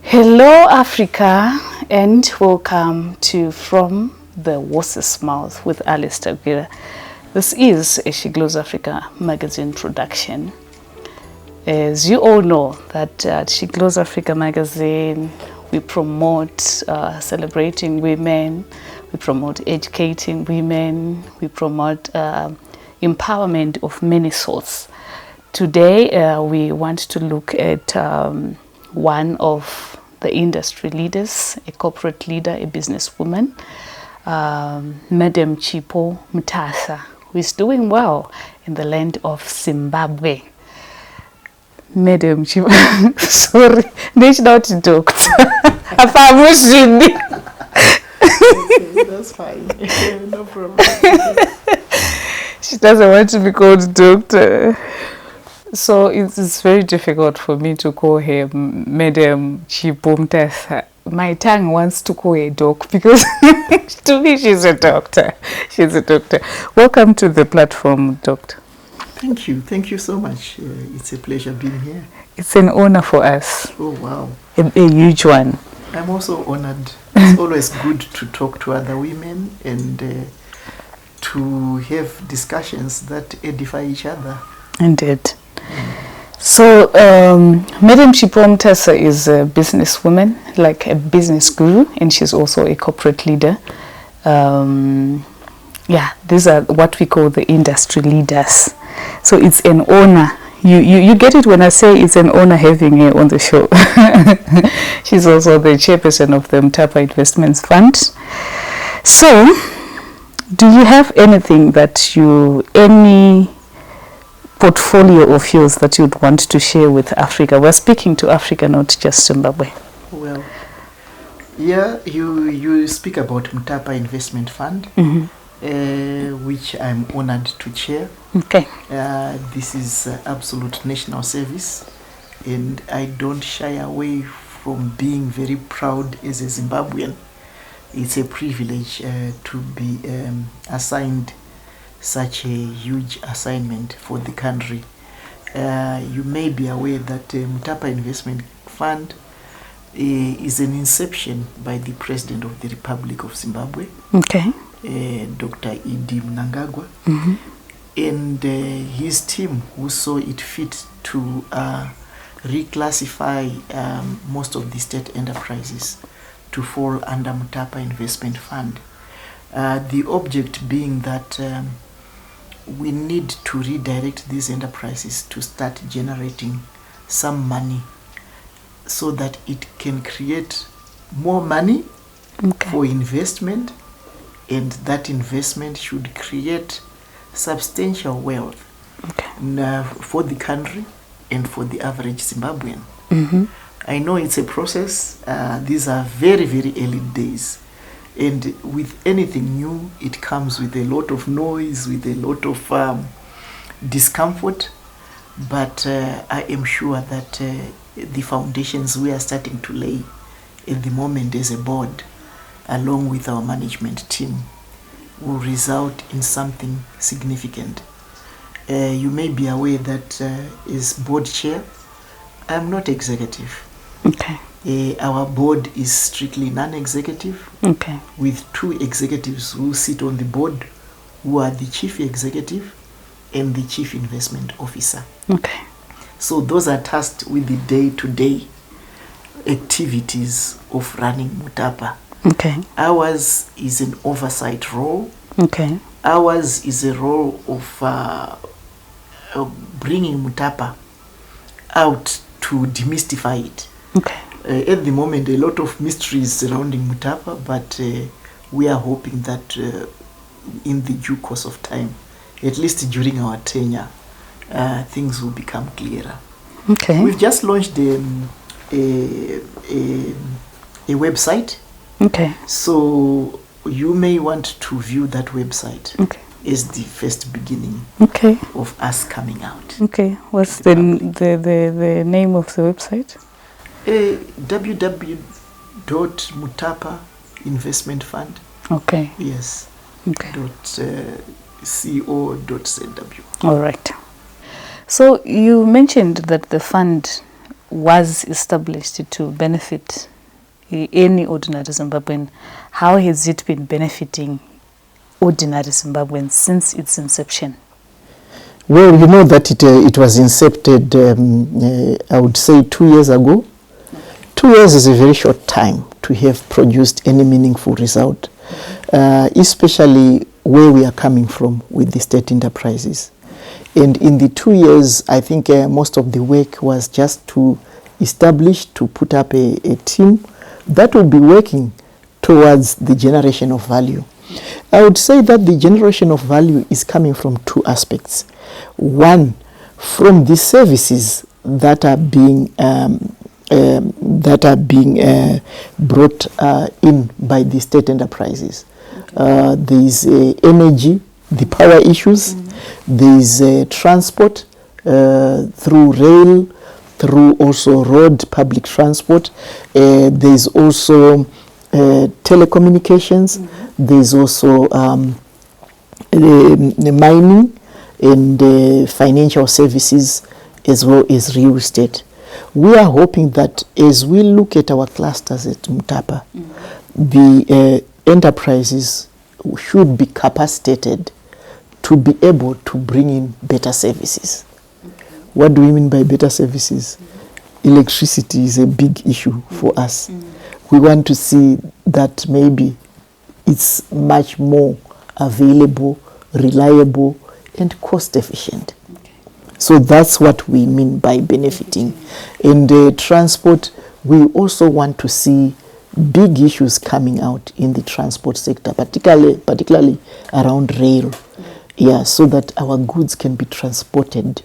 Hello Africa, and welcome to From the Horse's Mouth with Alice Tagwira. This is a She Glows Africa magazine production. As you all know, that at She Glows Africa magazine, we promote celebrating women, we promote educating women, we promote empowerment of many sorts. Today, we want to look at one of the industry leaders, a corporate leader, a businesswoman, Madam Chipo Mutasa, who is doing well in the land of Zimbabwe. Madam Chipo, sorry, that's not doctor. Okay, that's fine. No problem. She doesn't want to be called doctor. So it's very difficult for me to call her Madam Chipo Mutasa. My tongue wants to call her doc because to me she's a doctor. She's a doctor. Welcome to the platform, doctor. Thank you. Thank you so much. It's a pleasure being here. It's an honor for us. Oh, wow. A huge one. I'm also honored. It's always good to talk to other women and to have discussions that edify each other. Indeed. So, Madam Chipo Mutasa is a businesswoman, like a business guru, and she's also a corporate leader. Yeah, these are what we call the industry leaders. So it's an honor. You get it when I say it's an honor having her on the show. She's also the chairperson of the Mutapa Investments Fund. So, do you have anything that any portfolio of yours that you'd want to share with Africa? We're speaking to Africa, not just Zimbabwe. Well, yeah, you speak about Mutapa Investment Fund, which I'm honored to chair. Okay. This is absolute national service, and I don't shy away from being very proud as a Zimbabwean. It's a privilege to be assigned such a huge assignment for the country. You may be aware that Mutapa Investment Fund is an inception by the President of the Republic of Zimbabwe, Okay. Dr. Idi Mnangagwa, and his team who saw it fit to reclassify most of the state enterprises to fall under Mutapa Investment Fund. The object being that we need to redirect these enterprises to start generating some money so that it can create more money for investment, and that investment should create substantial wealth for the country and for the average Zimbabwean. I know it's a process. These are very, very early days. And with anything new, it comes with a lot of noise, with a lot of discomfort. But I am sure that the foundations we are starting to lay at the moment as a board, along with our management team, will result in something significant. You may be aware that as board chair, I'm not executive. Okay. Our board is strictly non-executive, with two executives who sit on the board, who are the chief executive and the chief investment officer. Okay. So those are tasked with the day-to-day activities of running Mutapa. Okay. Ours is an oversight role. Okay. Ours is a role of bringing Mutapa out to demystify it. Okay. At the moment, a lot of mysteries surrounding Mutapa, but we are hoping that in the due course of time, at least during our tenure, things will become clearer. Okay. We've just launched a website. Okay. So you may want to view that website as the first beginning of us coming out. Okay. What's the name of the website? www.mutapa investment fund. Okay. Yes. Okay. .co.zw. All right. So you mentioned that the fund was established to benefit any ordinary Zimbabwean, how has it been benefiting ordinary Zimbabweans since its inception? Well, you know that it was incepted, I would say 2 years ago. 2 years is a very short time to have produced any meaningful result, especially where we are coming from with the state enterprises. And in the 2 years, I think most of the work was just to establish, to put up a team that will be working towards the generation of value. I would say that the generation of value is coming from two aspects. One, from the services that are being brought in by the state enterprises. There is energy, the power issues. There is transport through rail, through also road, public transport. There is also telecommunications. There is also the mining and financial services, as well as real estate. We are hoping that as we look at our clusters at Mutapa, the enterprises should be capacitated to be able to bring in better services. What do we mean by better services? Electricity is a big issue for us. We want to see that maybe it's much more available, reliable, and cost efficient. So that's what we mean by benefiting. In the transport, we also want to see big issues coming out in the transport sector, particularly around rail. Yeah, so that our goods can be transported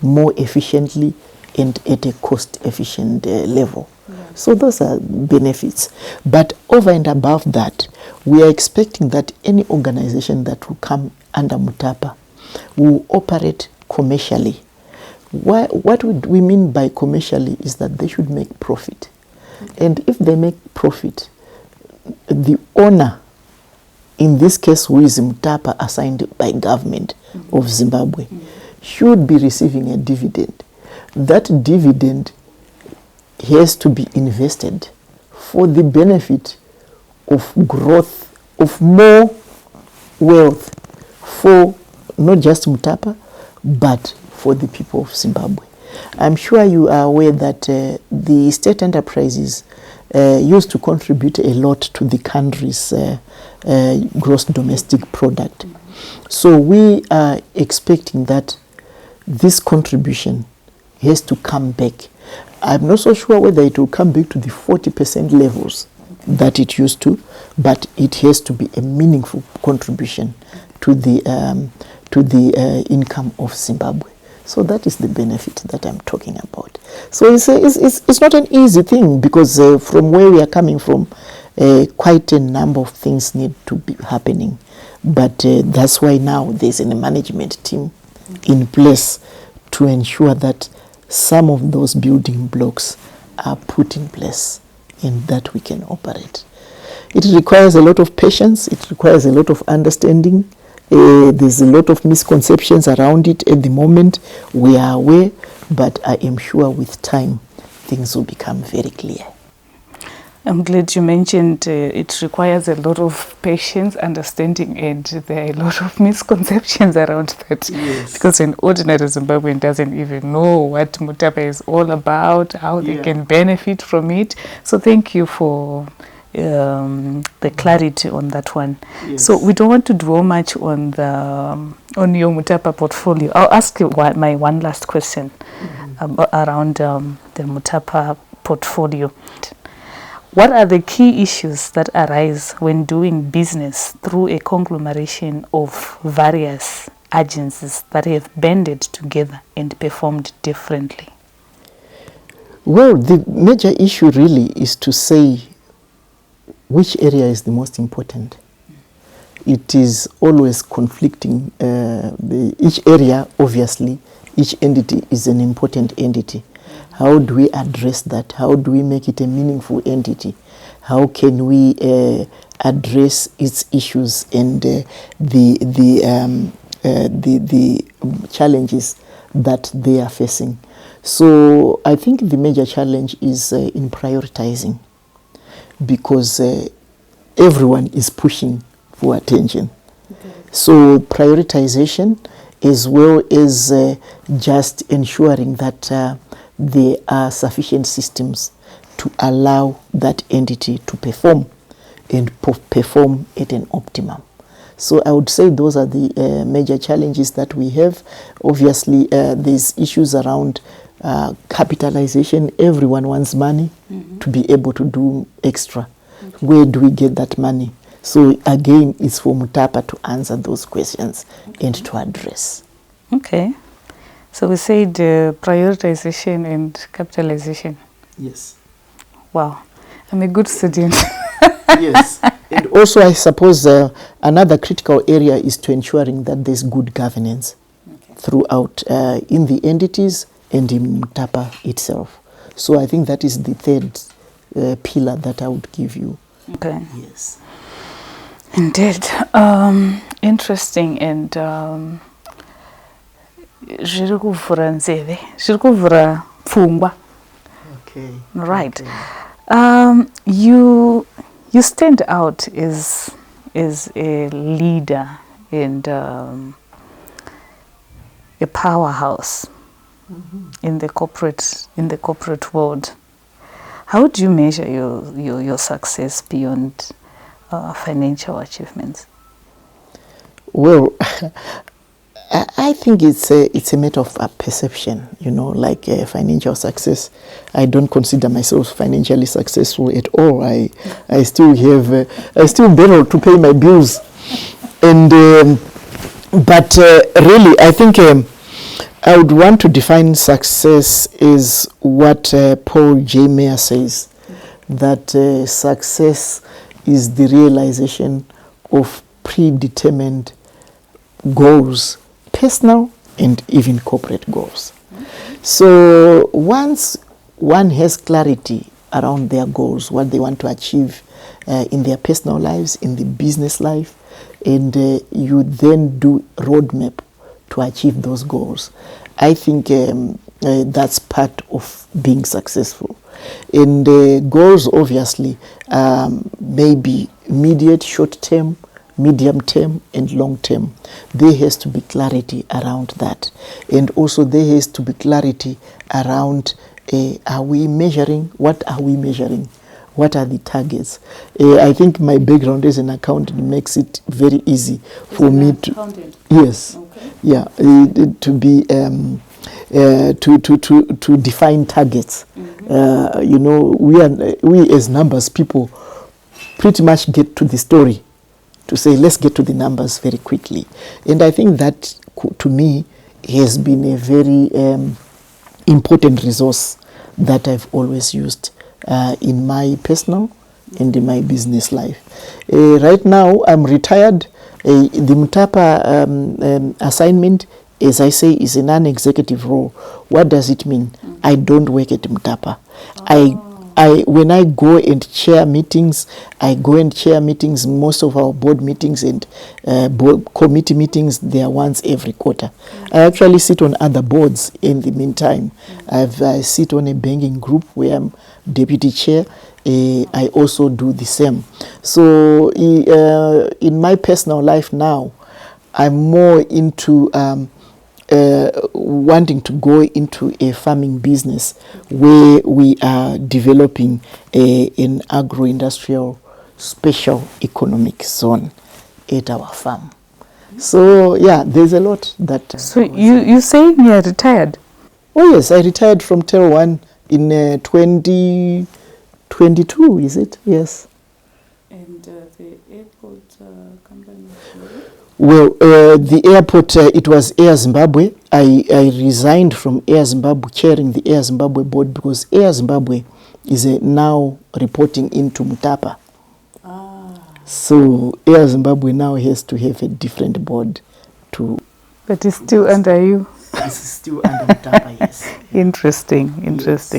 more efficiently and at a cost-efficient level. So those are benefits. But over and above that, we are expecting that any organization that will come under Mutapa will operate commercially. What would we mean by commercially is that they should make profit. And if they make profit, the owner, in this case who is Mutapa assigned by government of Zimbabwe, should be receiving a dividend. That dividend has to be invested for the benefit of growth, of more wealth for not just Mutapa, but for the people of Zimbabwe. I'm sure you are aware that the state enterprises used to contribute a lot to the country's gross domestic product. So we are expecting that this contribution has to come back. I'm not so sure whether it will come back to the 40% levels that it used to, but it has to be a meaningful contribution to the income of Zimbabwe. So that is the benefit that I'm talking about. So it's not an easy thing, because from where we are coming from, quite a number of things need to be happening. But that's why now there's a management team in place to ensure that some of those building blocks are put in place and that we can operate. It requires a lot of patience. It requires a lot of understanding. There's a lot of misconceptions around it at the moment. We are aware, but I am sure with time things will become very clear. I'm glad you mentioned it requires a lot of patience, understanding, and there are a lot of misconceptions around that. Yes. Because an ordinary Zimbabwean doesn't even know what Mutapa is all about, how they can benefit from it. So thank you for the clarity on that one. Yes. So we don't want to dwell much on your Mutapa portfolio. I'll ask you my one last question around the Mutapa portfolio. What are the key issues that arise when doing business through a conglomeration of various agencies that have banded together and performed differently? Well, the major issue really is to say which area is the most important. It is always conflicting. Each area, obviously, each entity is an important entity. How do we address that? How do we make it a meaningful entity? How can we address its issues and the challenges that they are facing? So I think the major challenge is in prioritizing, because everyone is pushing for attention. Okay. So prioritization, as well as just ensuring that there are sufficient systems to allow that entity to perform and perform at an optimum. So I would say those are the major challenges that we have. Obviously, there's issues around capitalization. Everyone wants money to be able to do extra. Where do we get that money? So again, it's for Mutapa to answer those questions and to address. Okay. So we said prioritization and capitalization. Yes. Wow. I'm a good student. Yes. And also, I suppose another critical area is to ensuring that there's good governance throughout in the entities and in Mutapa itself. So I think that is the third pillar that I would give you. Okay. Yes. Indeed. Interesting. And zviri kuvhura nzeve, zviri kuvhura pfungwa. Okay. Right. Okay. You stand out as a leader and a powerhouse in the corporate world. How do you measure your success beyond financial achievements? Well, I think it's a matter of perception, like financial success. I don't consider myself financially successful at all. I still battle to pay my bills, and but really, I think I would want to define success as what Paul J. Mayer says, that success is the realization of predetermined goals, personal and even corporate goals. So once one has clarity around their goals, what they want to achieve in their personal lives, in the business life, and you then do roadmap to achieve those goals, I think that's part of being successful. And goals obviously may be immediate, short term, medium term and long term. There has to be clarity around that, and also there has to be clarity around are we measuring, what are we measuring, what are the targets. I think my background as an accountant makes it very easy for me to accountant. Yes, okay. Yeah, to be to define targets. We as numbers people pretty much get to the story, to say, let's get to the numbers very quickly. And I think that, to me, has been a very important resource that I've always used in my personal and in my business life. Right now, I'm retired. The Mutapa assignment, as I say, is a non-executive role. What does it mean? I don't work at Mutapa. When I go and chair meetings, most of our board meetings and board committee meetings, they are once every quarter. I actually sit on other boards in the meantime. I sit on a banking group where I'm deputy chair. I also do the same. So in my personal life now, I'm more into wanting to go into a farming business where we are developing an agro-industrial special economic zone at our farm. So yeah, there's a lot that... So you saying you're retired? Oh yes, I retired from Tel 1 in 2022, is it? Yes. And the airport company? Well, the airport, it was Air Zimbabwe. I resigned from Air Zimbabwe, chairing the Air Zimbabwe board, because Air Zimbabwe is now reporting into Mutapa. So Air Zimbabwe now has to have a different board to... But it's still under you. It's still under Mutapa, yes. Interesting. Yes.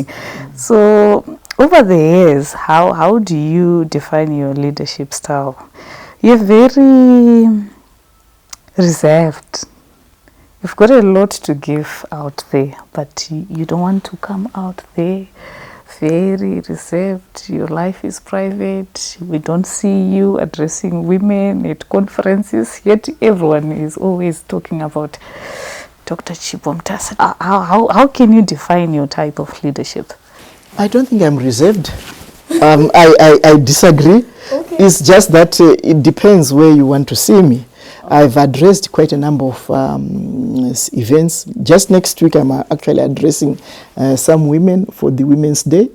So over the years, how do you define your leadership style? You're very reserved. You've got a lot to give out there, but you don't want to come out there very reserved. Your life is private. We don't see you addressing women at conferences, yet everyone is always talking about Dr. Chippo Mutasa. How can you define your type of leadership? I don't think I'm reserved. I disagree. Okay. It's just that it depends where you want to see me. I've addressed quite a number of events. Just next week, I'm actually addressing some women for the Women's Day.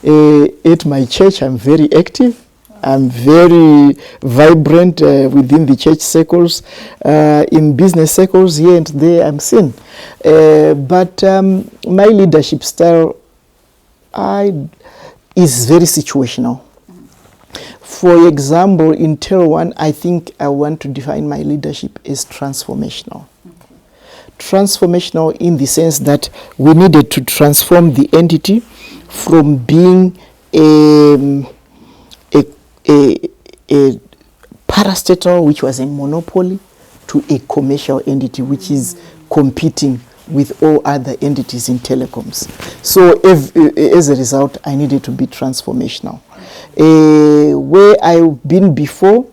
At my church, I'm very active. I'm very vibrant within the church circles. In business circles, here and there, I'm seen. But my leadership style is very situational. For example, in Tier 1, I think I want to define my leadership as transformational. Okay. Transformational in the sense that we needed to transform the entity from being a parastatal, which was a monopoly, to a commercial entity, which is competing with all other entities in telecoms. So as a result, I needed to be transformational. Where I've been before,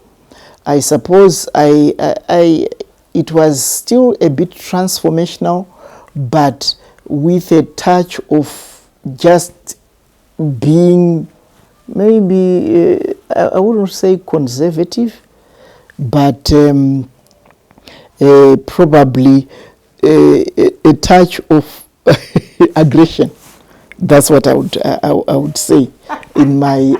I suppose it was still a bit transformational, but with a touch of just being maybe, I wouldn't say conservative, but probably a touch of aggression. That's what I would say in my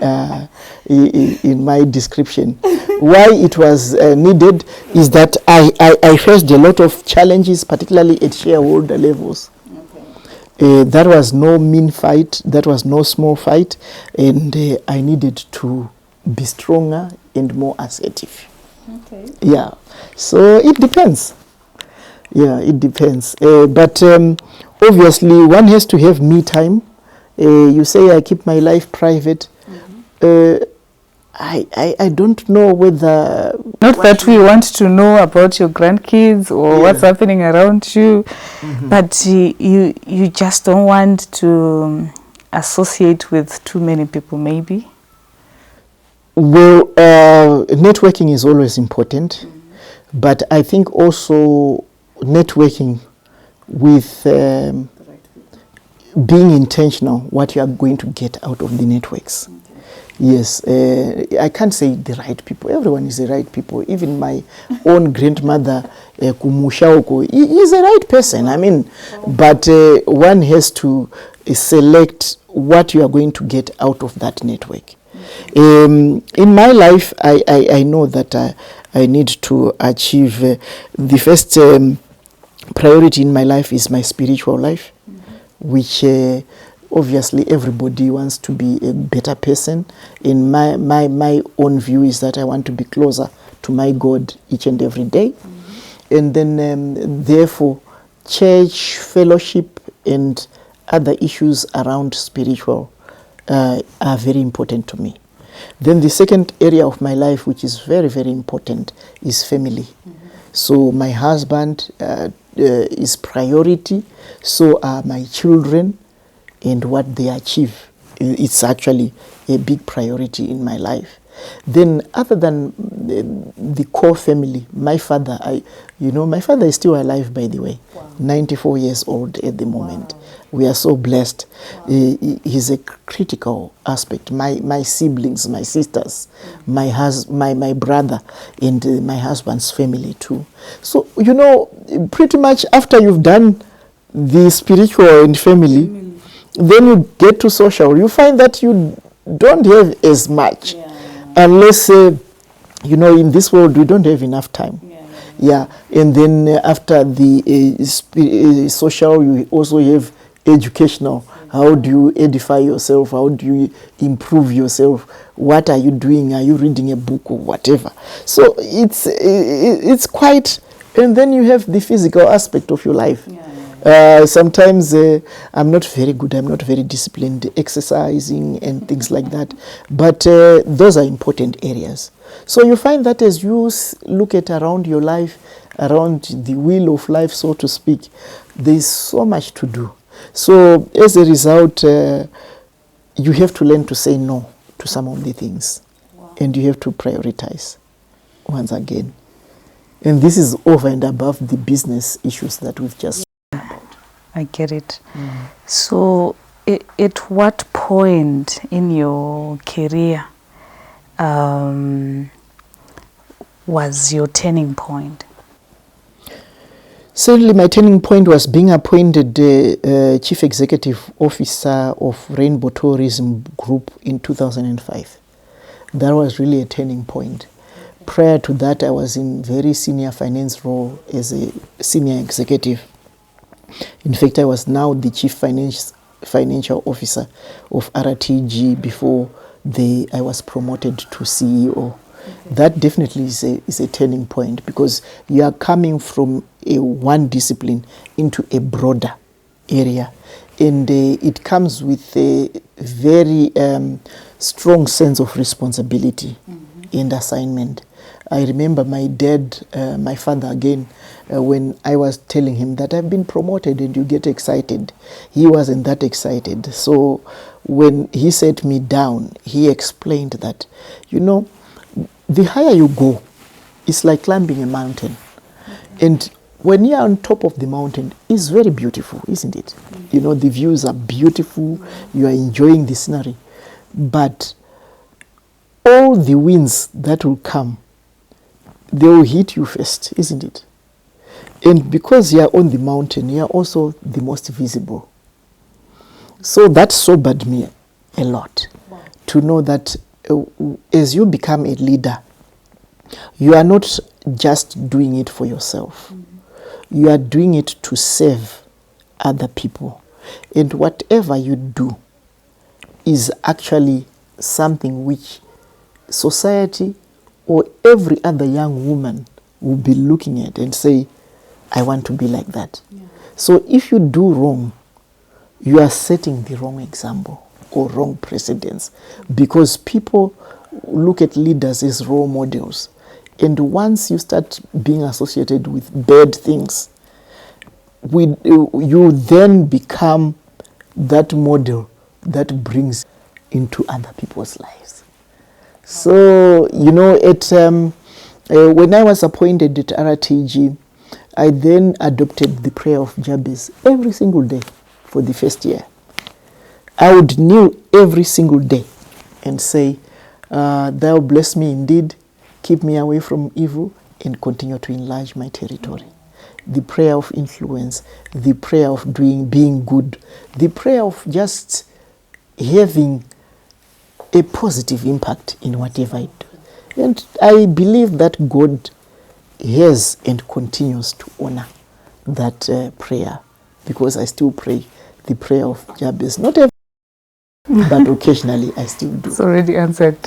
description. Why it was needed is that I faced a lot of challenges, particularly at shareholder levels. Okay. That was no mean fight. That was no small fight, and I needed to be stronger and more assertive. Okay. Yeah. So it depends. Yeah, it depends. But obviously, one has to have me time. You say I keep my life private. Mm-hmm. I don't know whether... Not that we want to know about your grandkids or what's happening around you, mm-hmm. but you just don't want to associate with too many people, maybe? Well, networking is always important, mm-hmm. but I think also networking with being intentional, what you are going to get out of the networks. Okay. Yes, I can't say the right people. Everyone is the right people. Even my own grandmother, Kumushaoko, is a right person. I mean, but one has to select what you are going to get out of that network. In my life, I know that I need to achieve the first priority in my life is my spiritual life, mm-hmm. which obviously everybody wants to be a better person. In my own view is that I want to be closer to my God each and every day. Mm-hmm. And then therefore church fellowship and other issues around spiritual are very important to me. Then the second area of my life, which is very, very important, is family. Mm-hmm. So my husband is priority, so are my children and what they achieve. It's actually a big priority in my life. Then other than the core family, my father, my father is still alive, by the way. Wow. 94 years old at the moment. Wow. We are so blessed. Wow. He's a critical aspect. My siblings, my sisters, my brother, and my husband's family too. So, pretty much after you've done the spiritual and family, then you get to social. You find that you don't have as much. Yeah. Unless, in this world, we don't have enough time. Yeah. And then after the social, you also have educational. How do you edify yourself? How do you improve yourself? What are you doing? Are you reading a book or whatever? So it's quite... And then you have the physical aspect of your life. Sometimes I'm not very good, I'm not very disciplined, exercising and things like that. But those are important areas. So you find that as you look at around your life, around the wheel of life, so to speak, there's so much to do. So as a result, you have to learn to say no to some of the things. Wow. And you have to prioritize once again. And this is over and above the business issues that we've just spoken about. I get it. So at what point in your career was your turning point? Certainly my turning point was being appointed Chief Executive Officer of Rainbow Tourism Group in 2005. That was really a turning point. Prior to that, I was in very senior finance role as a senior executive. In fact, I was now the Chief Financial Officer of RTG before I was promoted to CEO. That definitely is a turning point, because you are coming from one discipline into a broader area, and it comes with a very strong sense of responsibility and assignment. I remember my dad, my father again, when I was telling him that I've been promoted and you get excited, he wasn't that excited. So when he sat me down, he explained that, you know, the higher you go, it's like climbing a mountain. And when you're on top of the mountain, it's very beautiful, isn't it? You know, the views are beautiful, you are enjoying the scenery. But all the winds that will come, they will hit you first, isn't it? And because you are on the mountain, you are also the most visible. So that sobered me a lot. Wow. To know that as you become a leader, you are not just doing it for yourself. You are doing it to serve other people. And whatever you do is actually something which society or every other young woman will be looking at and say, I want to be like that. Yeah. So if you do wrong, you are setting the wrong example or wrong precedence, because people look at leaders as role models. And once you start being associated with bad things, you then become that model that brings into other people's lives. So, you know, when I was appointed at RTG, I then adopted the prayer of Jabez every single day for the first year. I would kneel every single day and say, Thou bless me indeed, keep me away from evil, and continue to enlarge my territory. The prayer of influence, the prayer of being good, the prayer of just having a positive impact in whatever I do. And I believe that God has and continues to honor that prayer, because I still pray the prayer of Jabez. Not every, but occasionally I still do. It's already answered.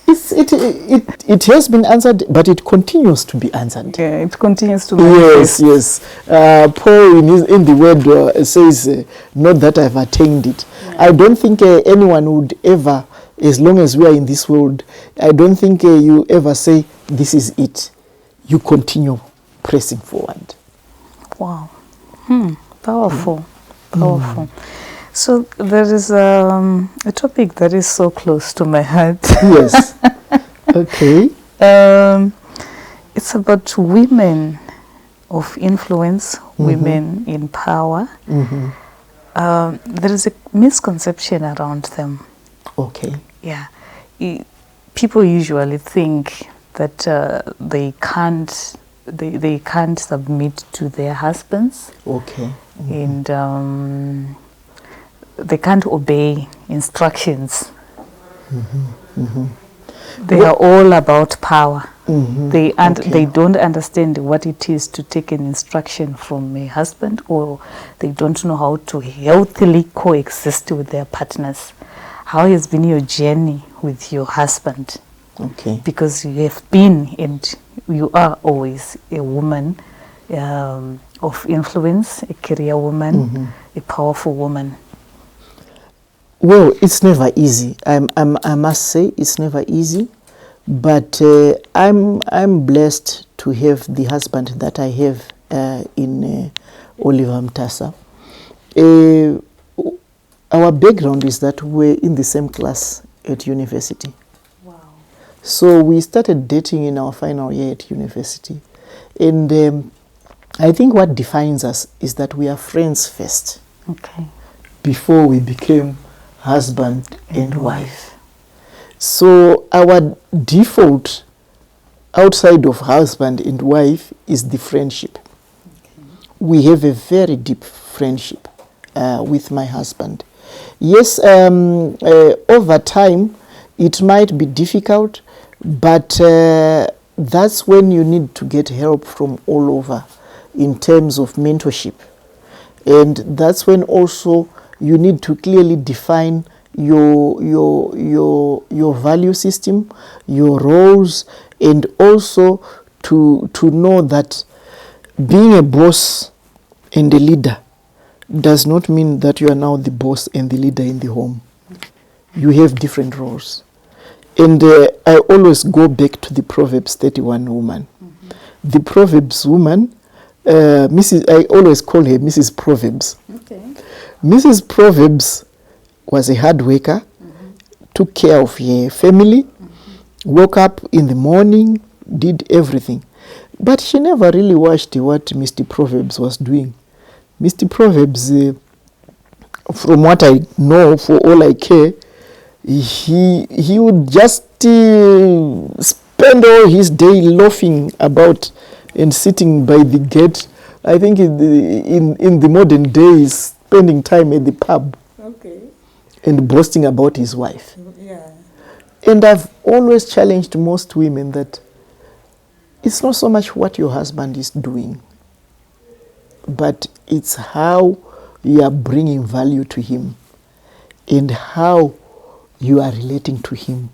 It has been answered, but it continues to be answered. Yeah, it continues to manifest. Yes. Paul in the word says, not that I've attained it. Yeah. I don't think anyone would ever, as long as we are in this world, I don't think you ever say, this is it. You continue pressing forward. Wow. Powerful. Powerful. So there is a topic that is so close to my heart. Yes. Okay. It's about women of influence, women in power. There is a misconception around them. Okay. Yeah. People usually think that they can't submit to their husbands. Okay. And they can't obey instructions. They are all about power. They don't understand what it is to take an instruction from a husband, or they don't know how to healthily coexist with their partners. How has been your journey with your husband? Okay. Because you have been and you are always a woman of influence, a career woman, a powerful woman? Well, it's never easy. I must say it's never easy, but I'm blessed to have the husband that I have in Oliver Mutasa. Our background is that we're in the same class at university. Wow. So we started dating in our final year at university. And I think what defines us is that we are friends first. Okay. Before we became husband and wife. So our default outside of husband and wife is the friendship. Okay. We have a very deep friendship with my husband. Yes, over time it might be difficult, but that's when you need to get help from all over in terms of mentorship. And that's when also you need to clearly define your value system, your roles, and also to know that being a boss and a leader does not mean that you are now the boss and the leader in the home. You have different roles. And I always go back to the Proverbs 31 woman. The Proverbs woman, I always call her Mrs. Proverbs. Okay. Mrs. Proverbs was a hard worker, took care of her family, woke up in the morning, did everything. But she never really watched what Mr. Proverbs was doing. Mr. Proverbs, from what I know, for all I care, he would just spend all his day loafing about and sitting by the gate. I think in the modern days, spending time at the pub. Okay. And boasting about his wife. Yeah. And I've always challenged most women that it's not so much what your husband is doing, but it's how you are bringing value to him and how you are relating to him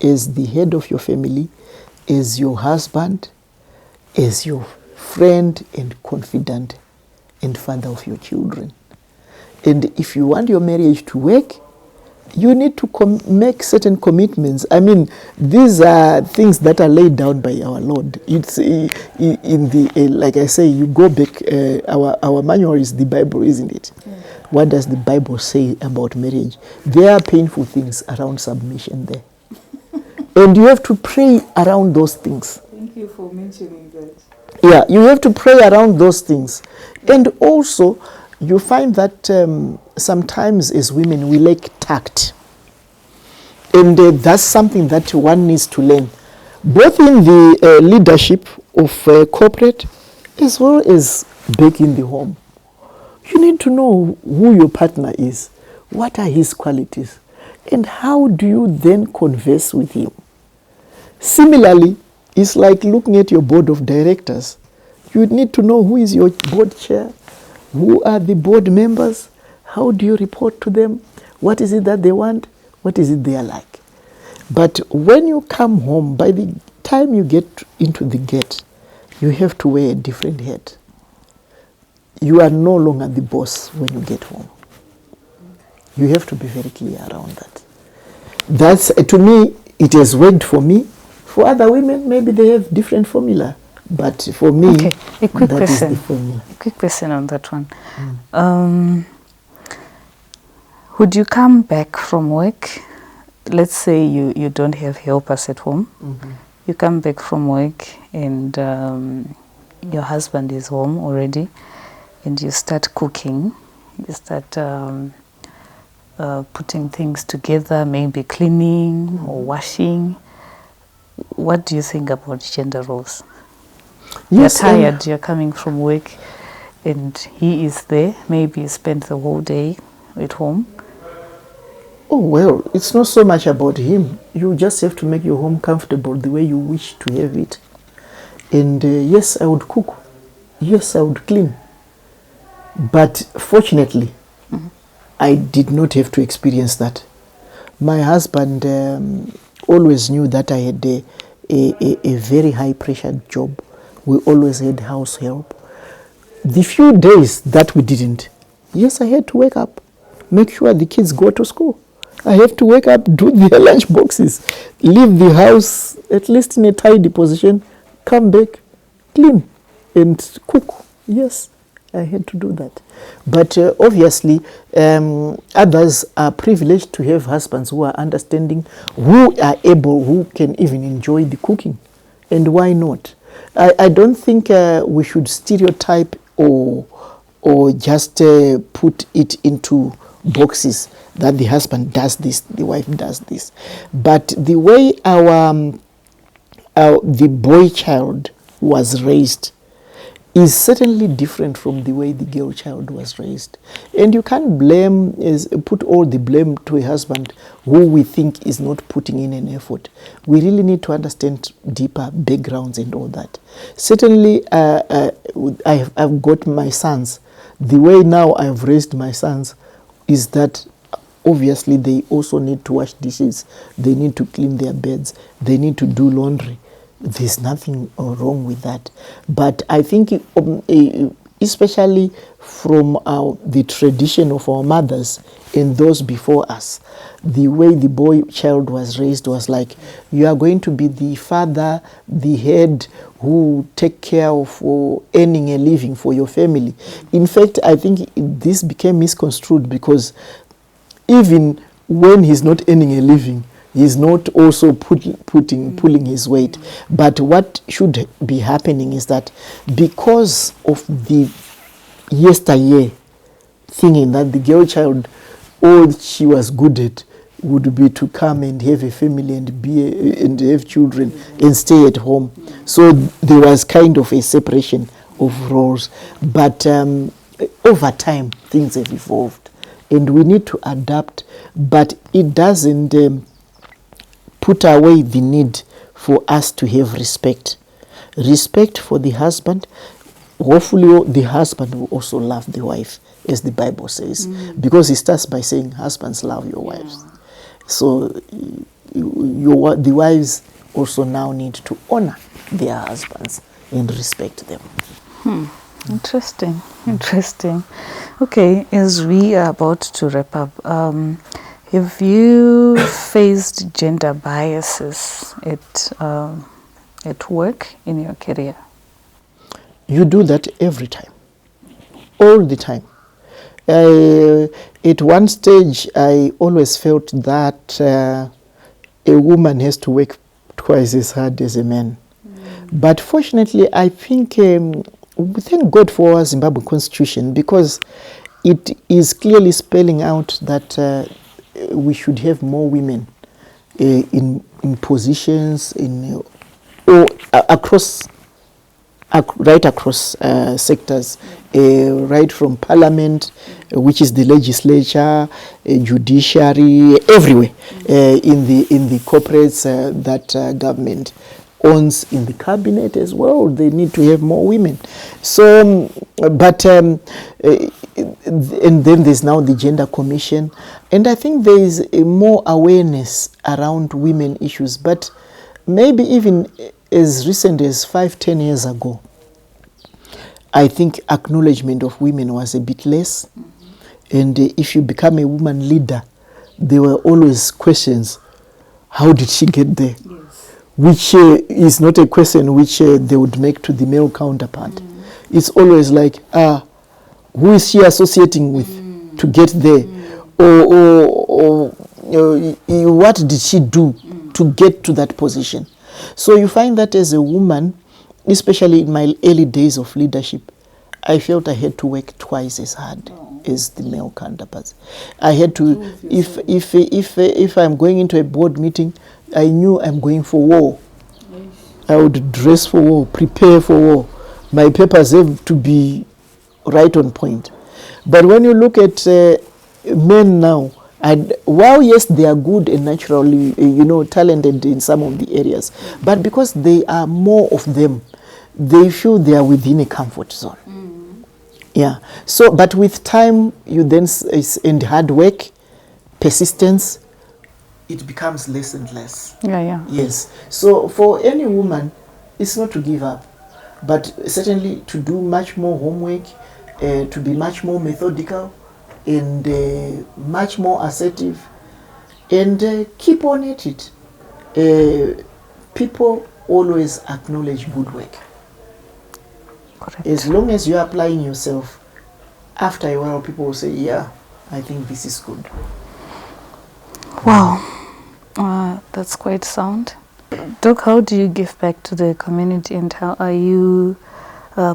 as the head of your family, as your husband, as your friend and confidant and father of your children. And if you want your marriage to work, you need to make certain commitments. I mean, these are things that are laid down by our Lord. It's in the like I say, you go back. Our manual is the Bible, isn't it? Yeah. What does the Bible say about marriage? There are painful things around submission there, and you have to pray around those things. Thank you for mentioning that. Yeah, you have to pray around those things, and also you find that sometimes as women we lack tact. And that's something that one needs to learn, both in the leadership of corporate as well as back in the home. You need to know who your partner is, what are his qualities, and how do you then converse with him. Similarly, it's like looking at your board of directors. You need to know who is your board chair, who are the board members, how do you report to them, what is it that they want, what is it they are like. But when you come home, by the time you get into the gate, you have to wear a different hat. You are no longer the boss when you get home. You have to be very clear around that. That's, to me, it has worked for me. For other women, maybe they have different formula. But for me, okay. A quick that question. is the formula. A quick question on that one. Would you come back from work? Let's say you don't have helpers at home. You come back from work and your husband is home already, and you start cooking. You start putting things together, maybe cleaning or washing. What do you think about gender roles? Yes, you're tired, you're coming from work, and he is there. Maybe you spent the whole day at home. Oh, well, it's not so much about him. You just have to make your home comfortable the way you wish to have it. And yes, I would cook. Yes, I would clean. But fortunately, I did not have to experience that. My husband always knew that I had a very high-pressured job. We always had house help. the few days that we didn't, yes, I had to wake up, make sure the kids go to school. I have to wake up, do their lunch boxes, leave the house at least in a tidy position, come back, clean, and cook. Yes, I had to do that. But obviously, others are privileged to have husbands who are understanding, who are able, who can even enjoy the cooking. And why not? I don't think we should stereotype or just put it into boxes that the husband does this, the wife does this. But the way the boy child was raised is certainly different from the way the girl child was raised. And you can't put all the blame to a husband who we think is not putting in an effort. We really need to understand deeper backgrounds and all that. Certainly, I've got my sons. The way now I've raised my sons is that obviously they also need to wash dishes, they need to clean their beds, they need to do laundry. There's nothing wrong with that. But I think especially from the tradition of our mothers and those before us, the way the boy child was raised was like, you are going to be the father, the head, who take care of earning a living for your family. In fact, I think this became misconstrued because even when he's not earning a living, he's not also pulling his weight. But what should be happening is that because of the yesteryear thinking that the girl child, all she was good at would be to come and have a family and have children and stay at home. So there was kind of a separation of roles. But over time, things have evolved. And we need to adapt. But it doesn't put away the need for us to have respect. Respect for the husband. Hopefully the husband will also love the wife, as the Bible says. Because it starts by saying, husbands, love your wives. So the wives also now need to honor their husbands and respect them. Interesting. Okay, as we are about to wrap up, have you faced gender biases at work in your career? You do that every time, all the time. At one stage, I always felt that a woman has to work twice as hard as a man. But fortunately, I think, thank God for our Zimbabwe Constitution, because it is clearly spelling out that we should have more women in positions or across right across sectors, right from parliament, which is the legislature, judiciary, everywhere, in the corporates that government owns, in the cabinet as well. They need to have more women. So, but and then there's now the Gender Commission, and I think there is more awareness around women issues. But maybe even as recent as 5-10 years ago, I think acknowledgement of women was a bit less. And if you become a woman leader, there were always questions. How did she get there? Yes. Which is not a question which they would make to the male counterpart. It's always like, who is she associating with to get there? Or what did she do to get to that position? So you find that as a woman, especially in my early days of leadership, I felt I had to work twice as hard as the male counterparts. I had to, if I'm going into a board meeting, I knew I'm going for war. I would dress for war, prepare for war. My papers have to be right on point. But when you look at men now, while yes, they are good and naturally, talented in some of the areas, but because they are more of them, they feel they are within a comfort zone. Yeah. So, but with time, you then and hard work, persistence, it becomes less and less. Yeah. Yes. So for any woman, it's not to give up, but certainly to do much more homework, to be much more methodical, and much more assertive, and keep on at it. People always acknowledge good work. Correct. As long as you're applying yourself, after a while people will say, yeah, I think this is good. Wow, that's quite sound. Doc, how do you give back to the community, and how are you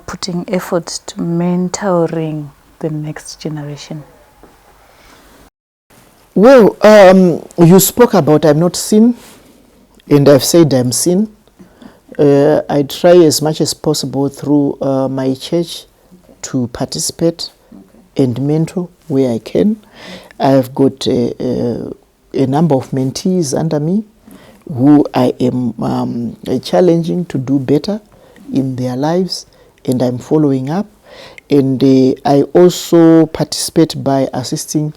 putting effort to mentoring the next generation? Well, you spoke about I'm not seen, and I've said I'm seen. I try as much as possible through my church to participate and mentor where I can. I've got a number of mentees under me who I am challenging to do better in their lives, and I'm following up. And I also participate by assisting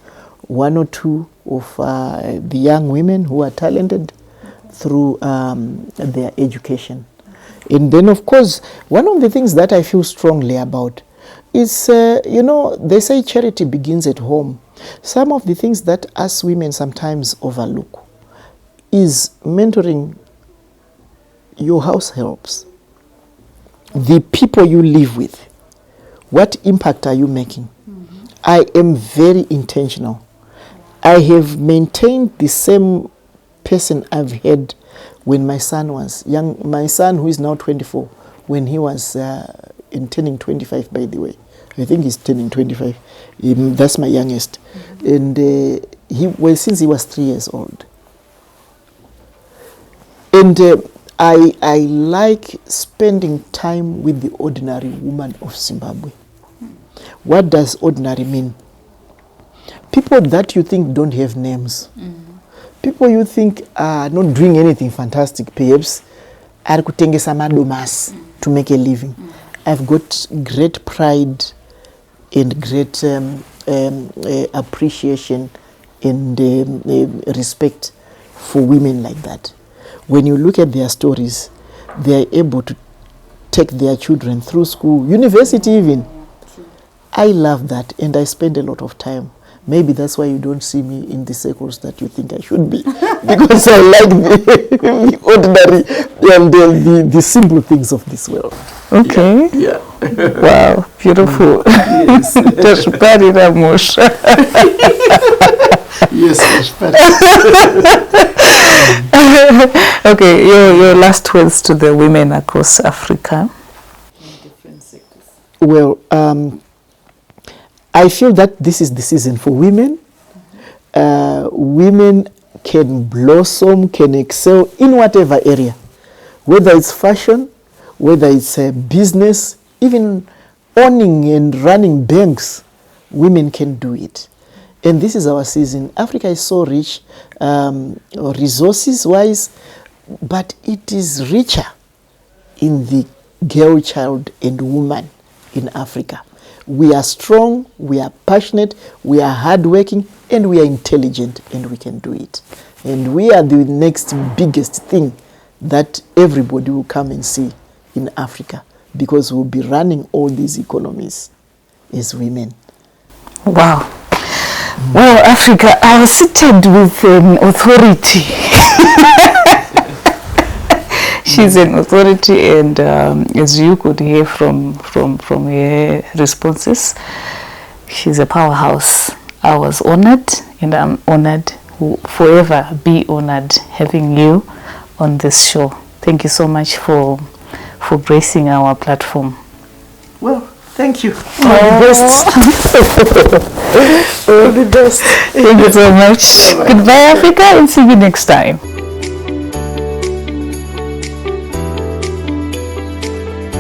one or two of the young women who are talented through their education. And then, of course, one of the things that I feel strongly about is, they say charity begins at home. Some of the things that us women sometimes overlook is mentoring your house helps, the people you live with. What impact are you making? Mm-hmm. I am very intentional. I have maintained the same person I've had when my son was young. My son, who is now 24, when he was turning 25, by the way. I think he's turning 25. That's my youngest. Mm-hmm. And since he was 3 years old. And I like spending time with the ordinary woman of Zimbabwe. What does ordinary mean? People that you think don't have names. Mm-hmm. People you think are not doing anything fantastic, perhaps are kutengesa madomas to make a living. Mm-hmm. I've got great pride and great appreciation and respect for women like that. When you look at their stories, they are able to take their children through school, university even. I love that, and I spend a lot of time. Maybe that's why you don't see me in the circles that you think I should be, because I like the ordinary and the simple things of this world. Okay. Yeah. Wow, beautiful. Yes. Yes. Okay, your last words to the women across Africa. In different sectors. Well, I feel that this is the season for women. Women can blossom, can excel in whatever area, whether it's fashion, whether it's a business, even owning and running banks. Women can do it. And this is our season. Africa is so rich, resources-wise, but it is richer in the girl, child, and woman in Africa. We are strong, we are passionate, we are hardworking, and we are intelligent, and we can do it. And we are the next biggest thing that everybody will come and see in Africa, because we'll be running all these economies as women. Wow. Well, Africa, I was seated with an authority. She's an authority, and as you could hear from her responses, she's a powerhouse. I was honored, and I'm honored, will forever be honored having you on this show. Thank you so much for gracing our platform. Well, thank you. All the best. All the best. Thank you so much. Bye-bye. Goodbye, Africa, and see you next time.